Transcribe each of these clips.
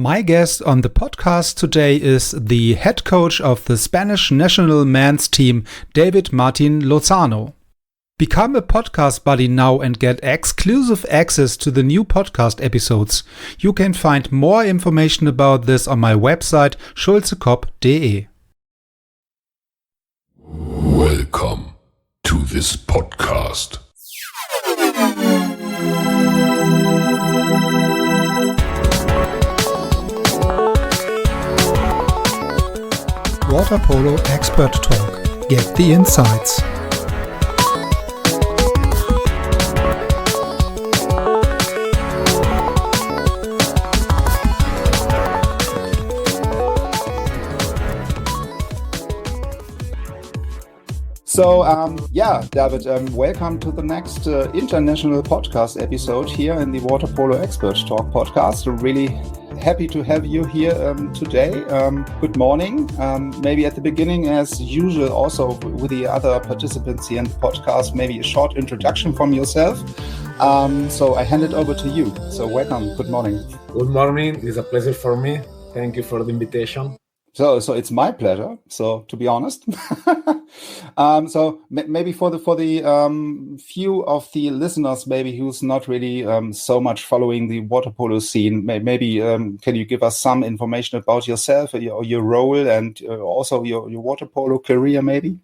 My guest on the podcast today is the head coach of the Spanish national men's team, David Martin Lozano. Become a podcast buddy now and get exclusive access to the new podcast episodes. You can find more information about this on my website Schulze-Kopp.de. Welcome to this podcast. Water Polo Expert Talk. Get the insights. So, David, welcome to the next international podcast episode here in the Water Polo Expert Talk podcast. Really happy to have you here today. Good morning. Maybe at the beginning, as usual, also with the other participants here in the podcast, maybe a short introduction from yourself. So I hand it over to you. So welcome. Good morning. Good morning. It's a pleasure for me. Thank you for the invitation. So it's my pleasure. So to be honest, maybe for the few of the listeners, maybe who's not really so much following the water polo scene, maybe can you give us some information about yourself, your role, and also your water polo career, maybe?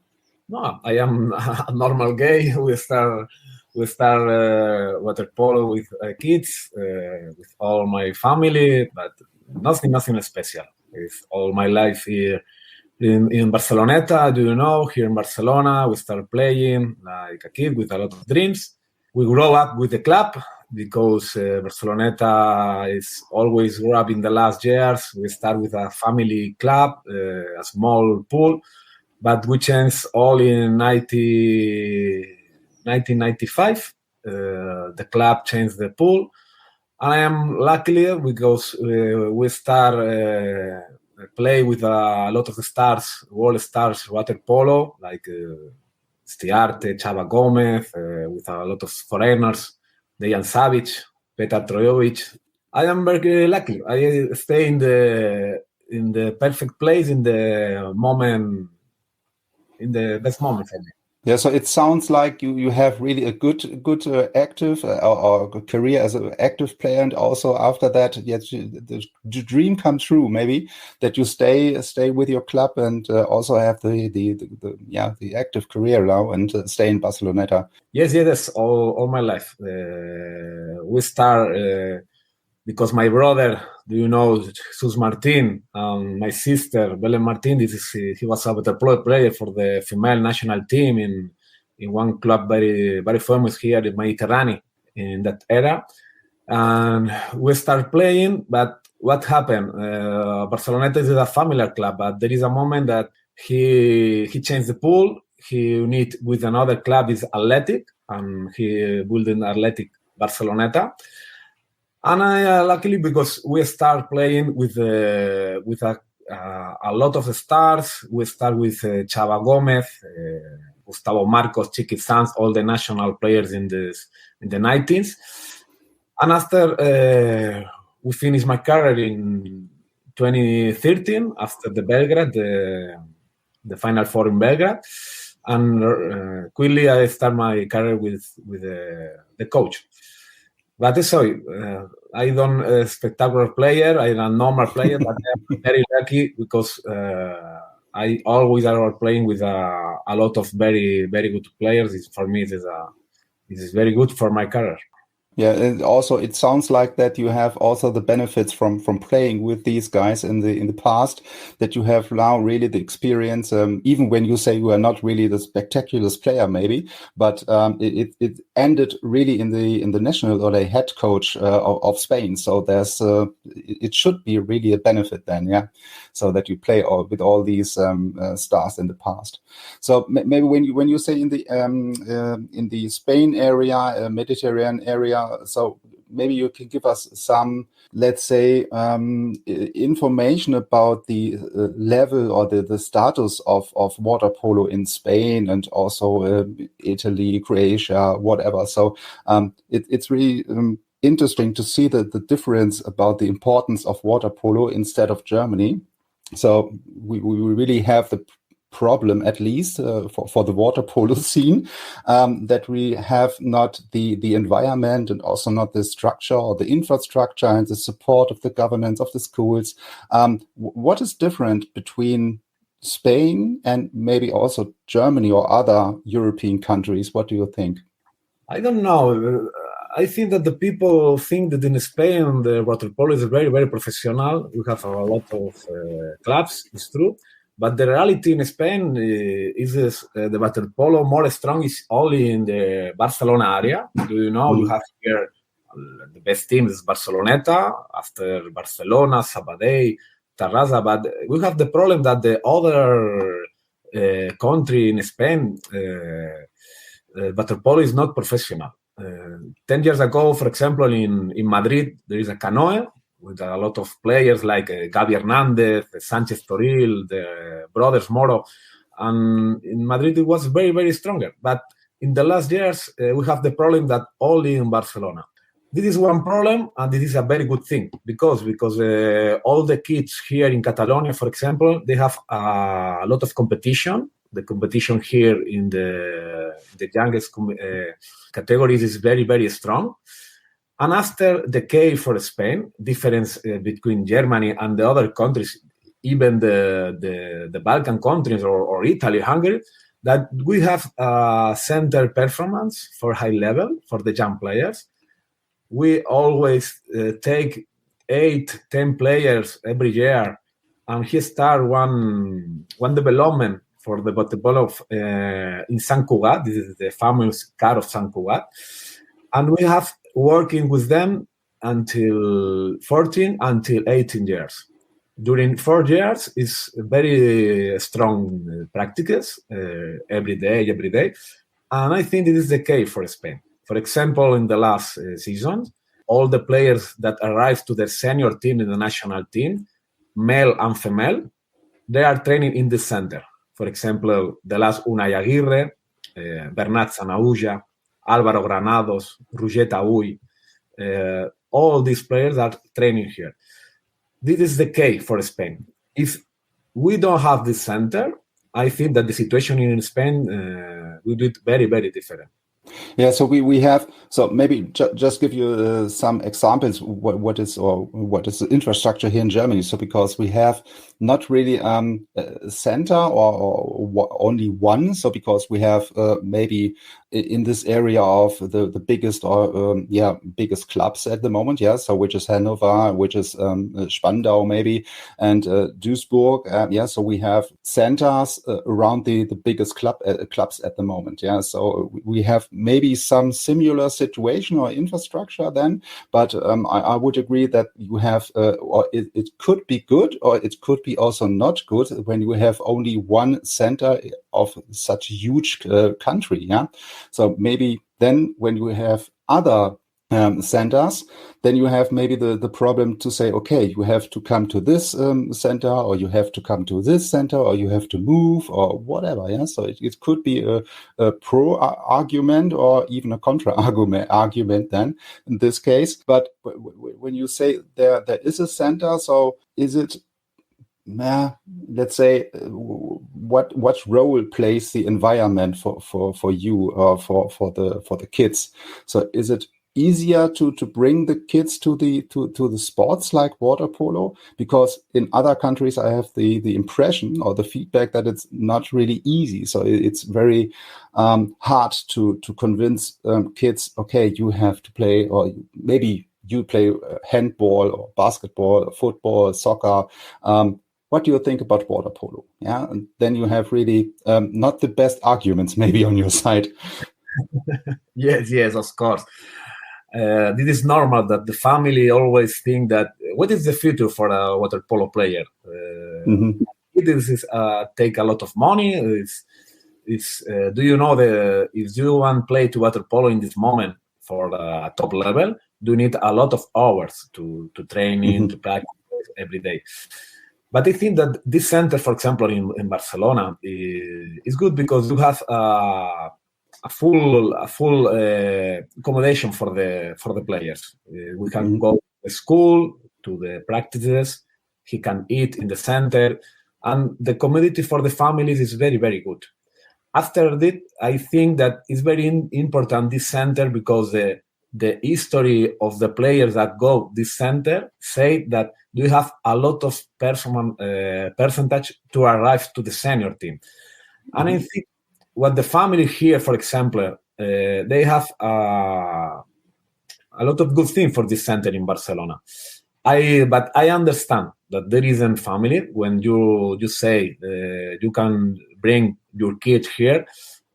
No, I am a normal guy. We start water polo with kids, with all my family, but nothing special. With all my life here in Barceloneta, here in Barcelona, we start playing like a kid with a lot of dreams. We grow up with the club because Barceloneta is always grew up in the last years. We start with a family club, a small pool, but we changed all in 1995. The club changed the pool. I am lucky because we start play with a lot of stars, world stars, water polo, like Stiarte, Chava Gomez, with a lot of foreigners, Dejan Savic, Petar Trojovic. I am very lucky. I stay in the perfect place, in the moment, in the best moment for me. Yeah, so it sounds like you have really a good active or career as an active player, and also after that, the dream come true. Maybe that you stay with your club and also have the active career now and stay in Barceloneta. Yes, all my life. We start because my brother, Jesus Martin, and my sister, Belen Martin, he was a water polo player for the female national team in one club very, very famous here in Mediterranean in that era. And we start playing, but what happened? Barceloneta is a familiar club, but there is a moment that he changed the pool. He need with another club is Athletic, and he built an Athletic Barceloneta. And I luckily because we start playing with a lot of stars. We start with Chava Gomez, Gustavo Marcos, Chiqui Sanz, all the national players in the 19s. And after we finished my career in 2013, after the Belgrade, the Final Four in Belgrade, and quickly I start my career with the coach. But sorry, I don't a spectacular player. I'm a normal player, but I'm very lucky because I always are playing with a lot of very, very good players. For me, this is very good for my career. Yeah, and also it sounds like that you have also the benefits from playing with these guys in the past, that you have now really the experience, even when you say you are not really the spectacular player maybe, but it ended really in the national or the head coach of Spain. So there's it should be really a benefit then, yeah. So that you play with all these stars in the past. So maybe when you say in the Spain area, Mediterranean area. So maybe you can give us some, let's say, information about the level or the status of water polo in Spain and also Italy, Croatia, whatever. So it's really interesting to see the difference about the importance of water polo instead of Germany. So we really have the problem, at least for the water polo scene, that we have not the environment and also not the structure or the infrastructure and the support of the governments, of the schools. What is different between Spain and maybe also Germany or other European countries? What do you think? I don't know. I think that the people think that in Spain the water polo is very, very professional. We have a lot of clubs, it's true. But the reality in Spain is the water polo more strong is only in the Barcelona area. Do you know? You have here the best team is Barceloneta, after Barcelona, Sabadell, Terrassa. But we have the problem that the other country in Spain, water polo is not professional. 10 years ago, for example, in Madrid, there is a canoe with a lot of players like Gavi Hernandez, Sanchez Toril, the brothers Moro. And in Madrid, it was very, very stronger. But in the last years, we have the problem that only in Barcelona. This is one problem, and this is a very good thing because all the kids here in Catalonia, for example, they have a lot of competition. The competition here in the youngest categories is very, very strong. And after the case for Spain, difference between Germany and the other countries, even the Balkan countries or Italy, Hungary, that we have a center performance for high level for the young players. We always take 8-10 players every year, and he start one development for the water polo in Sant Cugat. This is the famous car of Sant Cugat. And we have working with them until 14, until 18 years. During 4 years, it's very strong practices every day. And I think this is the case for Spain. For example, in the last season, all the players that arrived to the senior team in the national team, male and female, they are training in the center. For example, the last Unai Aguirre, Bernat Sanaúja, Álvaro Granados, Roger Taüll, all these players are training here. This is the case for Spain. If we don't have this center, I think that the situation in Spain will be very, very different. Yeah, so we have, so maybe just give you some examples what is the infrastructure here in Germany. So because we have not really a center or only one, so because we have maybe in this area of the biggest biggest clubs at the moment, so which is Hanover, which is Spandau maybe, and Duisburg, so we have centers around the biggest clubs at the moment, so we have maybe some similar situation or infrastructure then, but I would agree that you have or it could be good or it could be also not good when you have only one center of such a huge country, so maybe then when you have other centers, then you have maybe the problem to say, okay, you have to come to this center, or you have to come to this center, or you have to move, or whatever. So it could be a pro argument or even a contra argument then in this case. But when you say there is a center, so is it? Let's say what role plays the environment for you or for the kids? So is it easier to bring the kids to the sports like water polo? Because in other countries I have the impression or the feedback that it's not really easy. So it's very hard to convince kids, okay, you have to play, or maybe you play handball or basketball or football, soccer. What do you think about water polo? And then you have really not the best arguments maybe on your side. Yes, of course. This is normal that the family always think that what is the future for a water polo player? This is take a lot of money. Do you know if you want to play to water polo in this moment for a top level, do you need a lot of hours to training, to practice every day. But I think that this center, for example, in Barcelona is good because you have a full accommodation for the players. We can go to school, to the practices. He can eat in the center, and the community for the families is very, very good. After that, I think that it's very important, this center, because the history of the players that go this center say that we have a lot of percentage to arrive to the senior team. And I think what the family here, for example, they have a lot of good things for this center in Barcelona. But I understand that there isn't family when you say you can bring your kids here.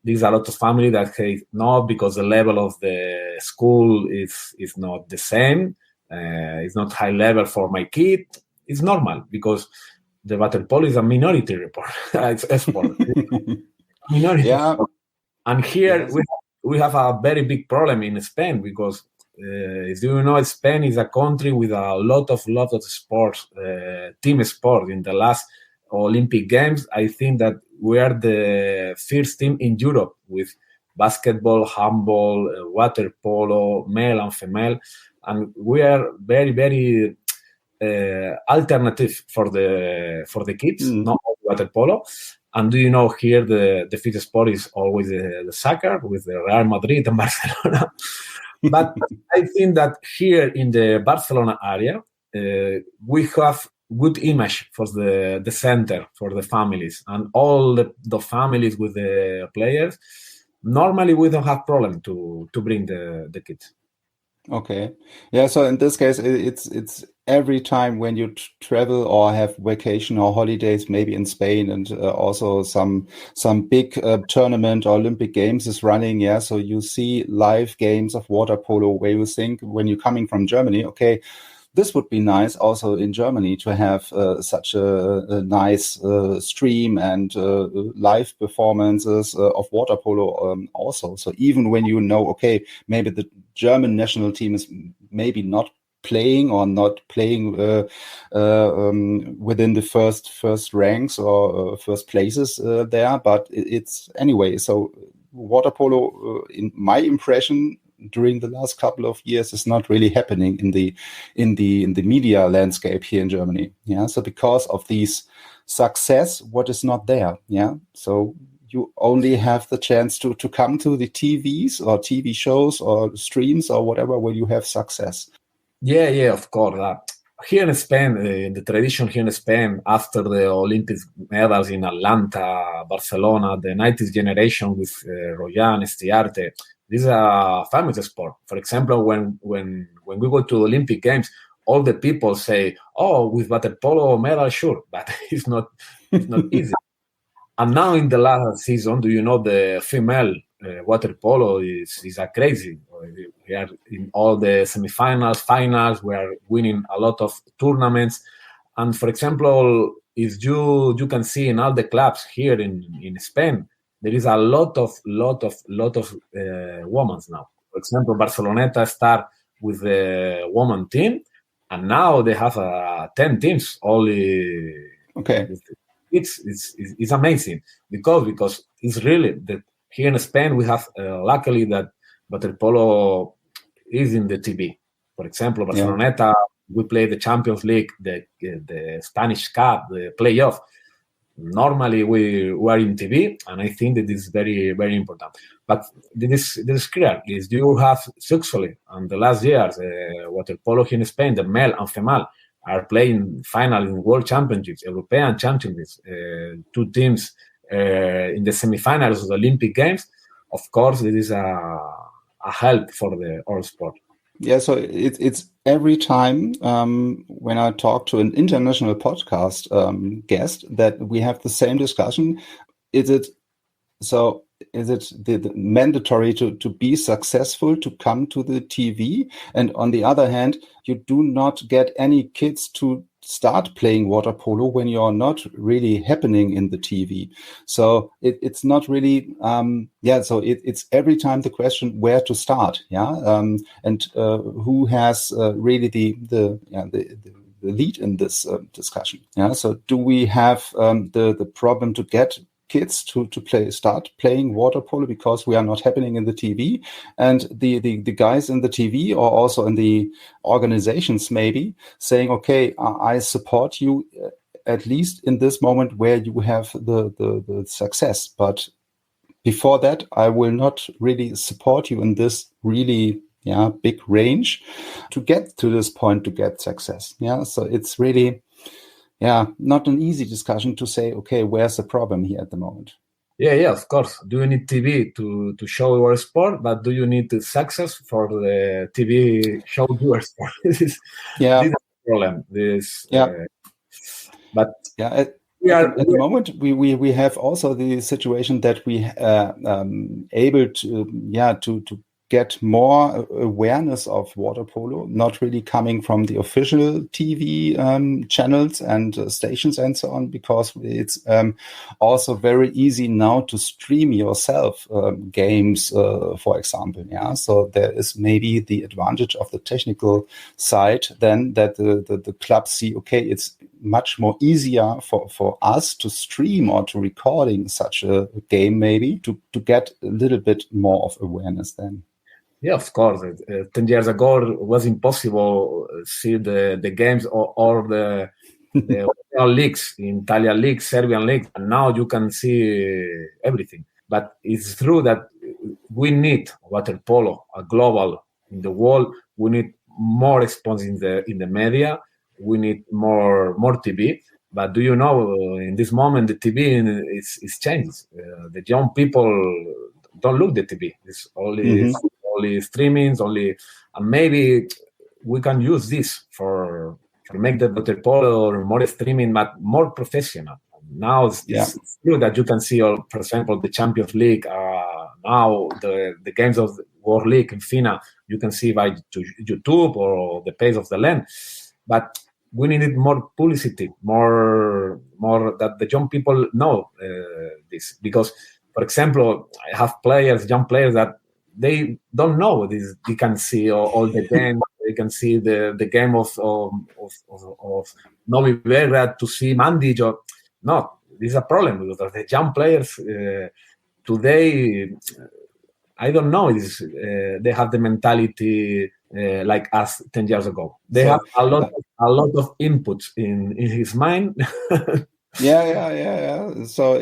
There's a lot of family that say no, because the level of the school is not the same. It's not high level for my kid. It's normal because the water polo is a minority report. It's a sport. Minority. Yeah. Sport. And here we have a very big problem in Spain because as you know, Spain is a country with a lot of sports, team sport. In the last Olympic Games, I think that we are the first team in Europe with basketball, handball, water polo, male and female, and we are very, very alternative for the kids, not water polo. And do you know here the fifth sport is always the soccer with the Real Madrid and Barcelona. But I think that here in the Barcelona area, we have good image for the center, for the families, and all the families with the players. Normally, we don't have problem to bring the kids. Okay. Yeah. So in this case, it's every time when you travel or have vacation or holidays, maybe in Spain, and also some big tournament or Olympic Games is running. Yeah. So you see live games of water polo where you think when you're coming from Germany, okay, this would be nice also in Germany to have such a nice stream and live performances of water polo also. So even when you know, okay, maybe the German national team is maybe not playing or not playing within the first ranks or first places there, but it's anyway. So water polo, in my impression, during the last couple of years is not really happening in the media landscape here in Germany. Yeah. So because of these success, what is not there. Yeah. So you only have the chance to come to the TVs or TV shows or streams or whatever where you have success. Yeah, of course. Here in Spain, the tradition here in Spain, after the Olympic medals in Atlanta, Barcelona, the 90s generation with Royan, Estiarte, this is a famous sport. For example, when we go to Olympic Games, all the people say, "Oh, with water polo medal, sure," but it's not easy. And now in the last season, do you know the female water polo is a crazy. We are in all the semifinals, finals. We are winning a lot of tournaments. And for example, if you can see in all the clubs here in Spain, there is a lot of women now. For example, Barceloneta start with the woman team, and now they have 10 teams only. Okay, it's amazing because it's really that here in Spain we have luckily that water polo is in the TV. For example, Barceloneta, we play the Champions League, the Spanish Cup, the playoff. Normally we are in TV, and I think that is very, very important. But this is clear. Is you have successfully in the last years water polo here in Spain, the male and female are playing final in World Championships, European Championships. Two teams in the semifinals of the Olympic Games. Of course, it is a help for the all sport. Yeah, so it's every time when I talk to an international podcast guest that we have the same discussion. Is it the mandatory to be successful to come to the TV? And on the other hand, you do not get any kids to start playing water polo when you're not really happening in the TV. So it's not really, so it's every time the question where to start. And who has really the lead in this discussion. So do we have the problem to get kids to start playing water polo because we are not happening in the TV, and the guys in the TV or also in the organizations maybe saying, okay, I support you at least in this moment where you have the success, but before that, I will not really support you in this really, big range to get to this point to get success. Yeah. So it's really, not an easy discussion to say, okay, where's the problem here at the moment? Yeah, of course. Do you need TV to show your sport? But do you need the success for the TV show your sport? This is the problem. At the moment, we have also the situation that we able to get more awareness of water polo, not really coming from the official TV channels and stations and so on, because it's also very easy now to stream yourself games, for example. Yeah, so there is maybe the advantage of the technical side then that the clubs see, okay, it's much more easier for us to stream or to recording such a game maybe to get a little bit more of awareness then. Yeah, of course. 10 years ago, it was impossible to see the games or the leagues, in Italian league, Serbian league, and now you can see everything. But it's true that we need water polo, a global in the world. We need more exposure in the media. We need more TV. But do you know, in this moment, the TV is changed. The young people don't look the TV. It's only streamings, and maybe we can use this for make the water polo or more streaming, but more professional. Now it's true that you can see, for example, the Champions League. Now the games of the World League in FINA, you can see by YouTube or the page of the land. But we needed more publicity, more that the young people know this. Because, for example, I have young players that they don't know this. They can see all the games. They can see the game of Novi Belgrade to see Mandic. No, this is a problem because the young players today, I don't know. They have the mentality like us 10 years ago. They have a lot of inputs in his mind. Yeah. So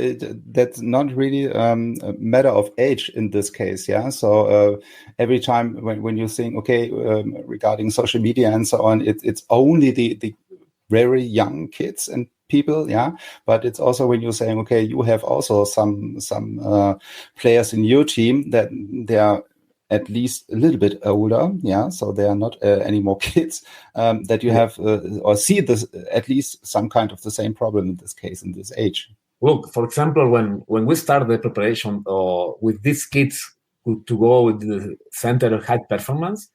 that's not really a matter of age in this case. Yeah. So every time when you think, okay, regarding social media and so on, it's only the very young kids and people. Yeah. But it's also when you're saying, okay, you have also some players in your team that they are at least a little bit older, so they are not any more kids, that you have or see this at least some kind of the same problem in this case, in this age. Look, for example, when we start the preparation with these kids to go with the Center of High Performance,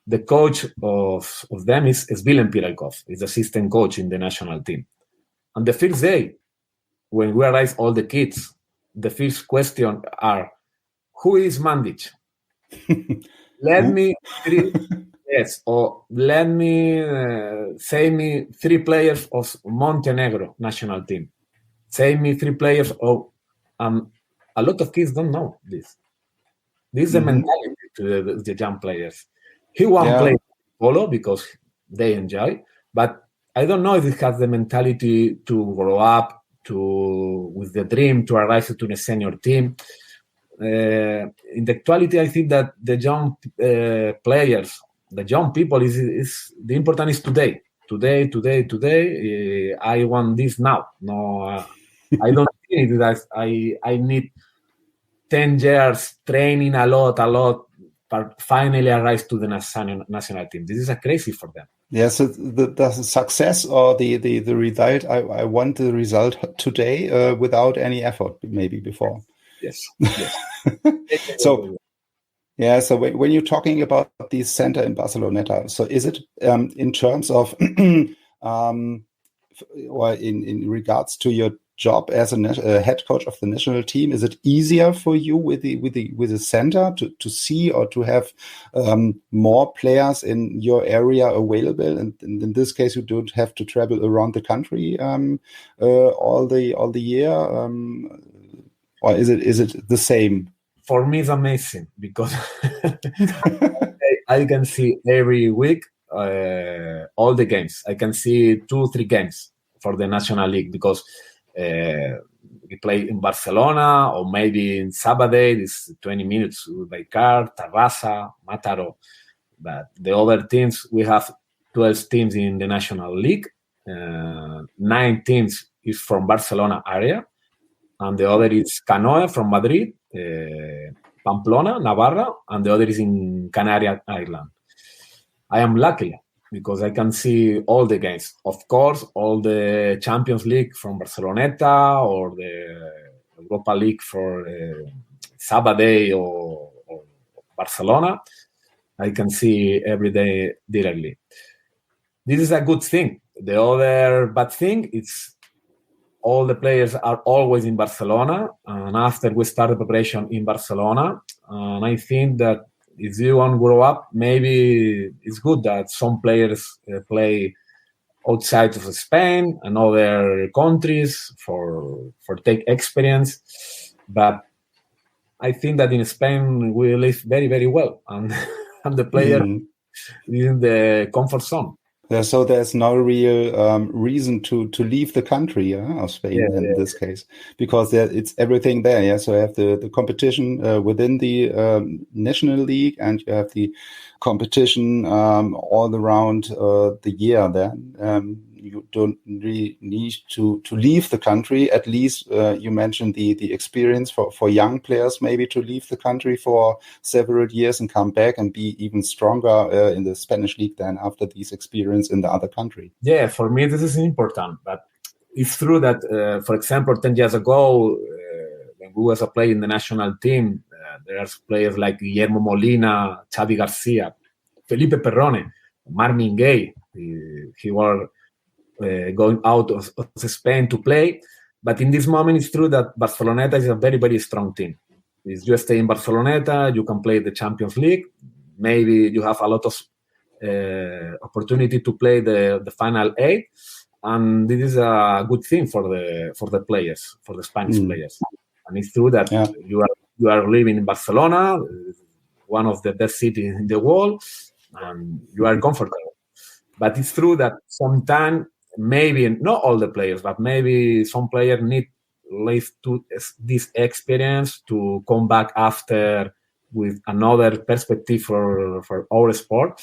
the coach of them is Willem Pirelkov, is the assistant coach in the national team. On the first day, when we arrive all the kids, the first question are, who is Mandic? Let me say me 3 players of Montenegro national team. Say me 3 players of a lot of kids don't know this. This is the mentality to the young players. He won't play polo because they enjoy, but I don't know if he has the mentality to grow up with the dream to arrive to the senior team. In the actuality, I think that the young players, the young people, is the important is today. Today. I want this now. No, I don't think that I need 10 years training a lot, but finally arrive to the national team. This is crazy for them. Yeah, so the success or the result, I want the result today without any effort, maybe before. Yes. So when you're talking about the center in Barceloneta, so is it in terms of or in regards to your job as a head coach of the national team, is it easier for you with the center to see or to have more players in your area available? And in this case, you don't have to travel around the country all the year. or is it the same? For me, it's amazing because I can see every week all the games. I can see 2-3 games for the National League because we play in Barcelona or maybe in Sabadell. It's 20 minutes by car, Terrassa, Mataró. But the other teams, we have 12 teams in the National League. 9 teams is from Barcelona area. And the other is Canoe from Madrid, Pamplona, Navarra, and the other is in Canary Island. I am lucky because I can see all the games. Of course, all the Champions League from Barceloneta or the Europa League for Sabadell or Barcelona, I can see every day directly. This is a good thing. The other bad thing is all the players are always in Barcelona, and after we start the preparation in Barcelona, and I think that if you want to grow up, maybe it's good that some players play outside of Spain and other countries for take experience. But I think that in Spain we live very, very well, and the player is in the comfort zone. Yeah, so there's no real reason to leave the country of Spain in this case, because it's everything there. Yeah, so you have the competition within the National League, and you have the competition all around the year. Then you don't really need to leave the country. At least you mentioned the experience for young players, maybe to leave the country for several years and come back and be even stronger in the Spanish league than after this experience in the other country. Yeah, for me this is important, but it's true that, for example, 10 years ago, when we was a player in the national team, there are players like Guillermo Molina, Xavi Garcia, Felipe Perrone, Marvin Gaye. He was going out of Spain to play. But in this moment, it's true that Barceloneta is a very, very strong team. If you stay in Barceloneta, you can play the Champions League. Maybe you have a lot of opportunity to play the final 8. And this is a good thing for the players, for the Spanish players. And it's true that you are living in Barcelona, one of the best cities in the world, and you are comfortable. But it's true that sometimes, maybe not all the players, but maybe some players need live to this experience to come back after with another perspective for our sport.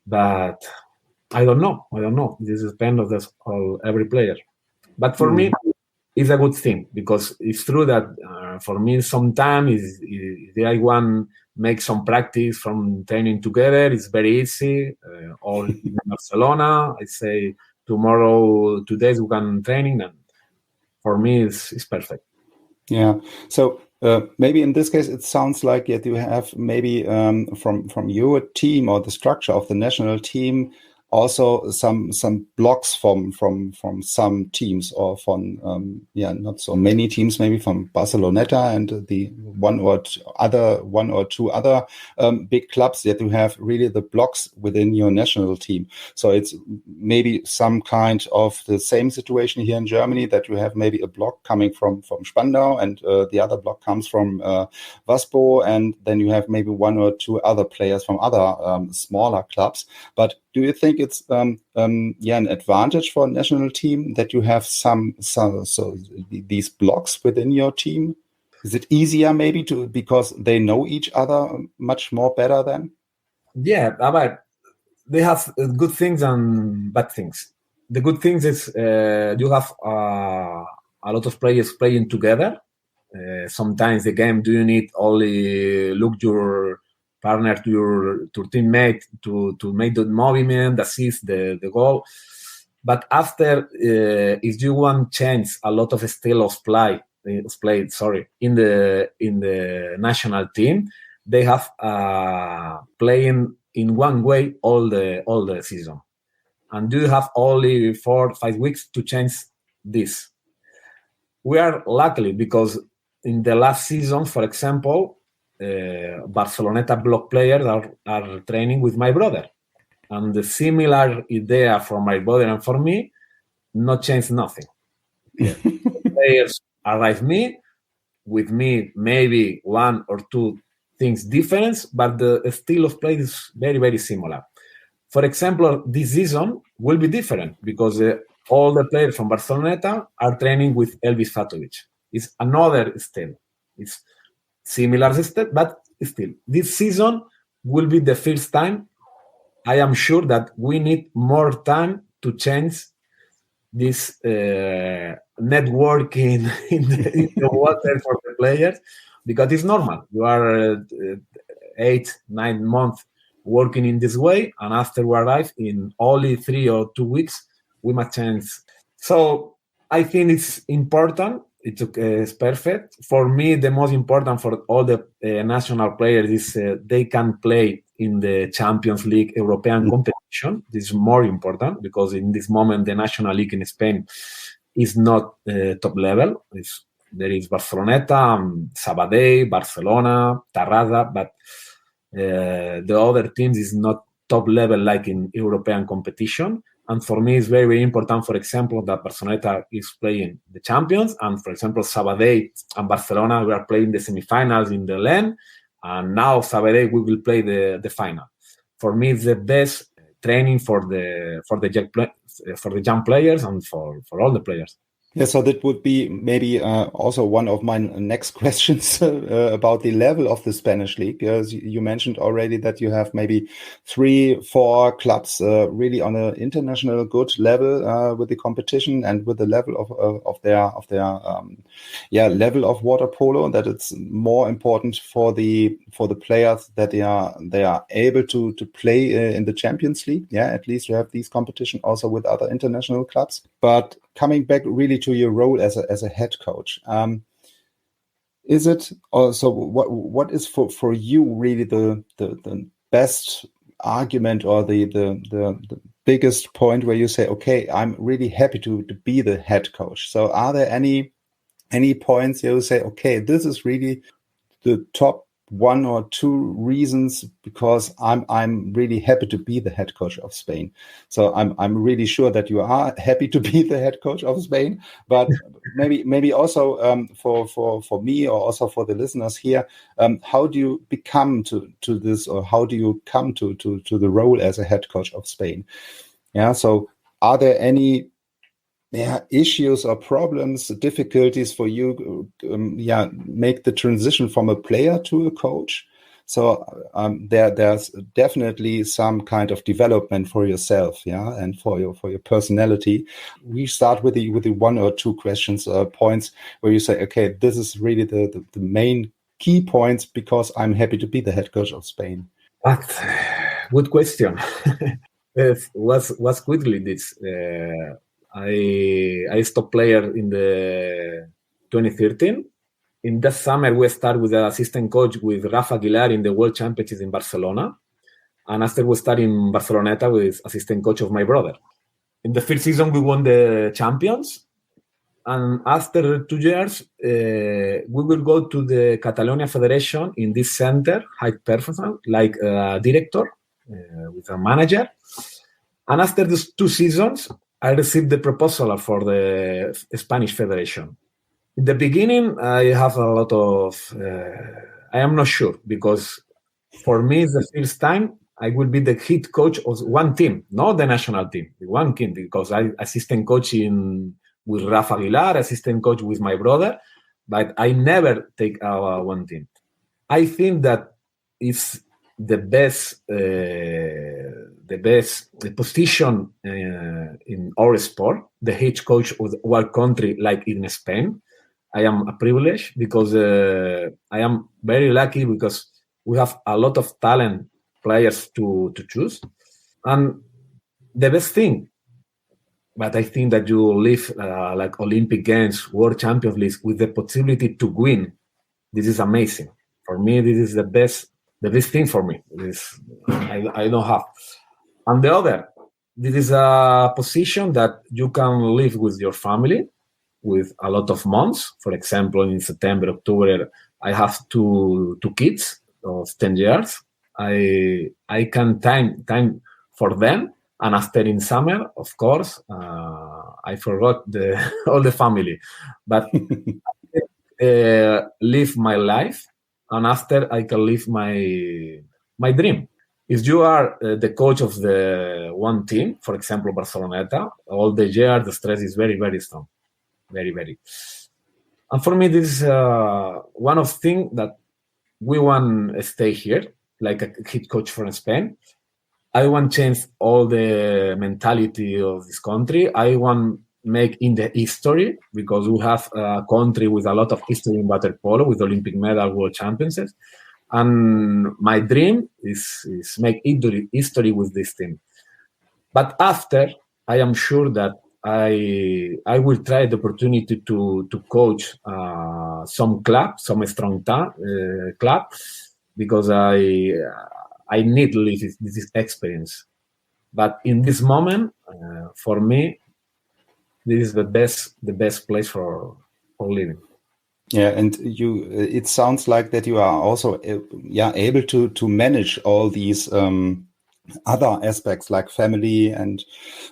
But I don't know. This depends on every player. But for me, it's a good thing because it's true that for me, sometimes if I want make some practice from training together, it's very easy. Or in Barcelona, I say tomorrow, 2 days we can training, and for me, it's perfect. Yeah. So maybe in this case, it sounds like you have maybe from your team or the structure of the national team also some blocks from some teams, or from not so many teams, maybe from Barceloneta and the one or two other big clubs, that you have really the blocks within your national team. So it's maybe some kind of the same situation here in Germany, that you have maybe a block coming from Spandau, and the other block comes from Waspo, and then you have maybe 1 or 2 other players from other smaller clubs. But do you think it's an advantage for a national team that you have these blocks within your team? Is it easier maybe because they know each other much more better then? Yeah, but they have good things and bad things. The good things is you have a lot of players playing together. Sometimes the game, do you need only look your partner to your teammate to make the movement, assist the goal. But after, if you want change a lot of style of play, in the national team, they have playing in one way all the season, and you have only 4 or 5 weeks to change this. We are lucky because in the last season, for example, Barceloneta block players are training with my brother, and the similar idea for my brother and for me not change nothing. Players arrive me, with me, maybe one or two things different, but the style of play is very, very similar. For example, this season will be different because all the players from Barceloneta are training with Elvis Fatovic. It's another style. It's similar style, but still, this season will be the first time. I am sure that we need more time to change this networking in the water for the players, because it's normal. You are 8-9 months working in this way, and after we arrive in only 3 or 2 weeks, we must change. So I think it's important. It's perfect. For me, the most important for all the national players is they can play in the Champions League European competition. This is more important because in this moment, the National League in Spain is not top level. There is Barceloneta, Sabadell, Barcelona, Tarrasa, but the other teams is not top level like in European competition. And for me, it's very, very important, for example, that Barceloneta is playing the champions. And for example, Sabadell and Barcelona, we are playing the semifinals in the LAN. And now Sabadell, we will play the final. For me, it's the best training for the young players and for all the players. Yeah, so that would be maybe also one of my next questions about the level of the Spanish league. As you mentioned already that you have maybe 3-4 clubs really on an international good level with the competition and with the level of their level of water polo. That it's more important for the players that they are able to play in the Champions League. Yeah, at least you have these competition also with other international clubs. But coming back really to your role as a head coach, is it also what is for you really the best argument or the biggest point where you say, okay, I'm really happy to be the head coach? So are there any points you say, okay, this is really the top 1 or 2 reasons because I'm really happy to be the head coach of Spain. So I'm really sure that you are happy to be the head coach of Spain, but maybe also for me or also for the listeners here, how do you become to this, or how do you come to the role as a head coach of Spain? Yeah. So are there any issues or problems, difficulties for you, make the transition from a player to a coach? So there's definitely some kind of development for yourself, and for your personality. We start with the 1 or 2 questions, points where you say, okay, this is really the main key points because I'm happy to be the head coach of Spain. Good question. Was quickly this. I stopped player in the 2013. In that summer, we started with the assistant coach with Rafa Aguilar in the World Championships in Barcelona. And after we started in Barceloneta with assistant coach of my brother. In the first season, we won the champions. And after 2 years, we will go to the Catalonia Federation in this center, high performance, like a director with a manager. And after these 2 seasons, I received the proposal for the Spanish Federation. In the beginning, I have a lot of, I am not sure, because for me, it's the first time I will be the head coach of one team, not the national team, the one team, because I assistant coaching with Rafa Aguilar, assistant coach with my brother, but I never take one team. I think that it's the best position in our sport, the head coach of our country, like in Spain. I am a privilege because I am very lucky because we have a lot of talent players to choose. And the best thing, but I think that you live like Olympic Games, World Champions League with the possibility to win. This is amazing. For me, this is the best thing for me. I don't have. And the other, this is a position that you can live with your family with a lot of months. For example, in September, October, I have two kids of 10 years. I can time for them. And after in summer, of course, I forgot all the family. But live my life, and after I can live my dream. If you are the coach of the one team, for example, Barceloneta, all the year the stress is very, very strong, very, very. And for me, this is one of things that we want to stay here, like a head coach from Spain. I want to change all the mentality of this country. I want make in the history, because we have a country with a lot of history in water polo, with Olympic medal, world championships. And my dream is make history with this team. But after, I am sure that I will try the opportunity to coach some club, some strong club, because I need to live this experience. But in this moment, for me, this is the best place for living. Yeah, and it sounds like that you are also able to manage all these other aspects like family and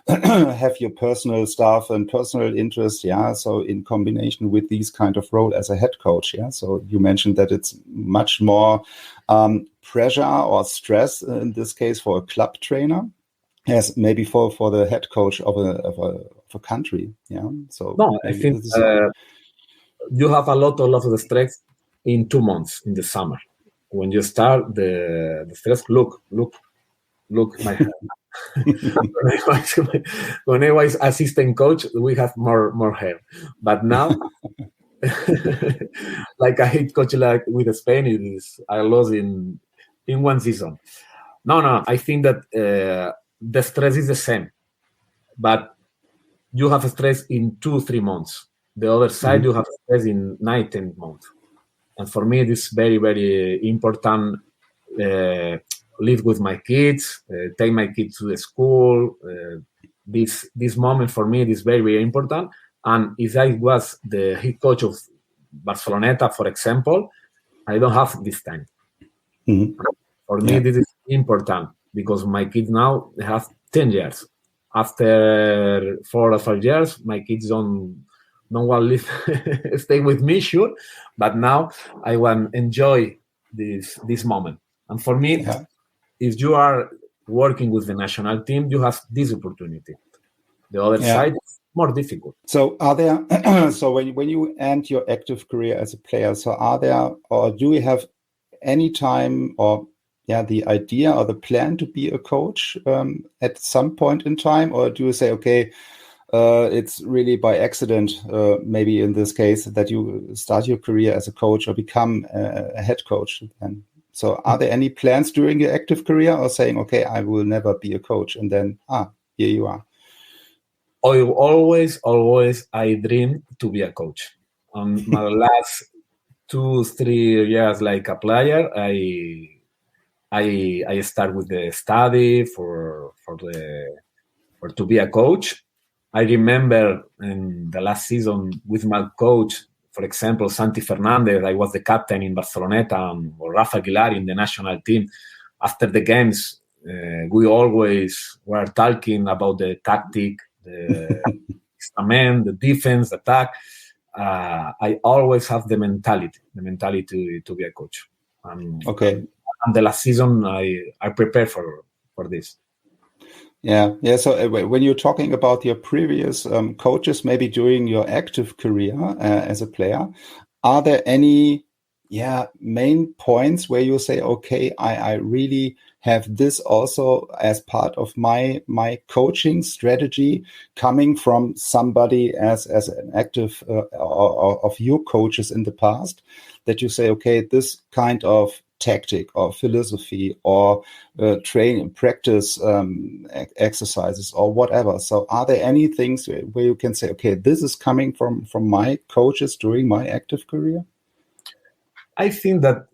have your personal stuff and personal interest. Yeah, so in combination with these kind of role as a head coach. Yeah, so you mentioned that it's much more pressure or stress in this case for a club trainer, as maybe for the head coach of a country. Yeah, so no, I think you have a lot of the stress in 2 months in the summer. When you start the stress, look, my hand. When I was assistant coach, we have more hair. But now, like a head coach like with Spain, I lost in one season. No, I think that the stress is the same, but you have stress in 2-3 months. The other side, you have stress in 9-10 months. And for me, it is very, very important. Live with my kids, take my kids to the school. This moment for me is very, very important. And if I was the head coach of Barceloneta, for example, I don't have this time. For me, this is important because my kids now have 10 years. After 4 or 5 years, my kids don't want to live, stay with me, sure. But now I want to enjoy this moment. And for me, if you are working with the national team, you have this opportunity. The other side is more difficult. So are there, so when you end your active career as a player, so are there, or do you have any time or the idea or the plan to be a coach at some point in time? Or do you say, okay, it's really by accident, maybe in this case, that you start your career as a coach or become a head coach? And so are there any plans during your active career, or saying, okay, I will never be a coach, and then, here you are? I always dream to be a coach. My last 2-3 years like a player, I start with the study for to be a coach. I remember in the last season with my coach, for example, Santi Fernandez, I was the captain in Barceloneta, or Rafa Aguilar in the national team. After the games, we always were talking about the tactic, the the defense, the attack. I always have the mentality to be a coach. Okay. And the last season, I prepared for this. Yeah. So when you're talking about your previous coaches, maybe during your active career as a player, are there any main points where you say, okay, I really have this also as part of my coaching strategy, coming from somebody as an active of your coaches in the past, that you say, okay, this kind of tactic or philosophy or practice exercises or whatever. So are there any things where you can say, okay, this is coming from my coaches during my active career? I think that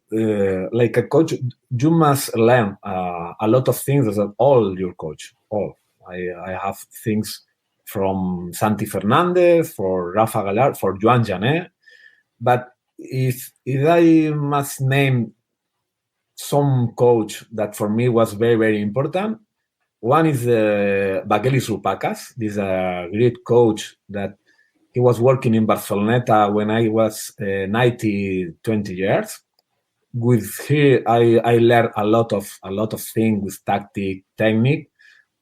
like a coach, you must learn a lot of things as all your coach. I have things from Santi Fernandez, for Rafa Aguilar, for Joan Janet. But if I must name some coach that for me was very, very important, one is Vagelis Roupakas. This is a great coach that He was working in Barceloneta when I was 20 years. With him, I learned a lot of things with tactic, technique,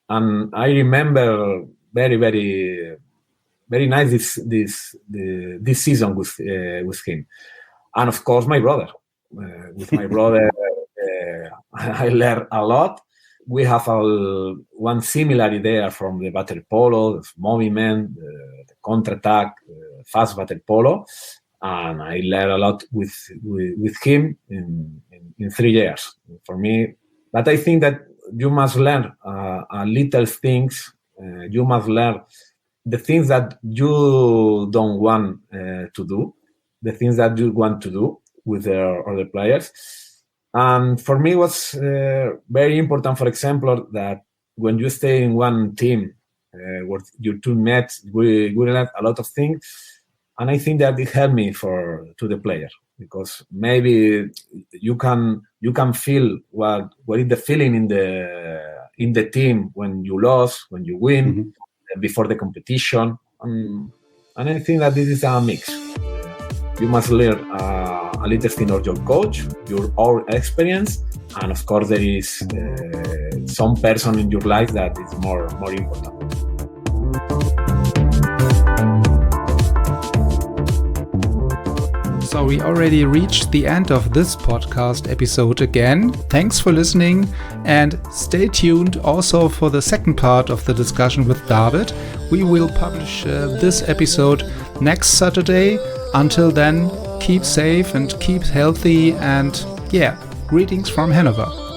and I remember very, very, very nice this season with him. And of course, my brother. With my brother, I learned a lot. We have one similar idea from the battle polo, the movement, the counter-attack, fast battle polo, and I learned a lot with him in 3 years. For me, but I think that you must learn little things. You must learn the things that you don't want to do, the things that you want to do with the other players. And for me, it was very important, for example, that when you stay in one team, with your teammates, we learned a lot of things. And I think that it helped me to the player, because maybe you can feel what is the feeling in the team when you lose, when you win, before the competition. And I think that this is a mix. You must learn a little thing of your coach, your own experience, and of course there is some person in your life that is more important. So we already reached the end of this podcast episode again. Thanks for listening, and stay tuned also for the second part of the discussion with David. We will publish this episode next Saturday. Until then, keep safe and keep healthy, and greetings from Hanover.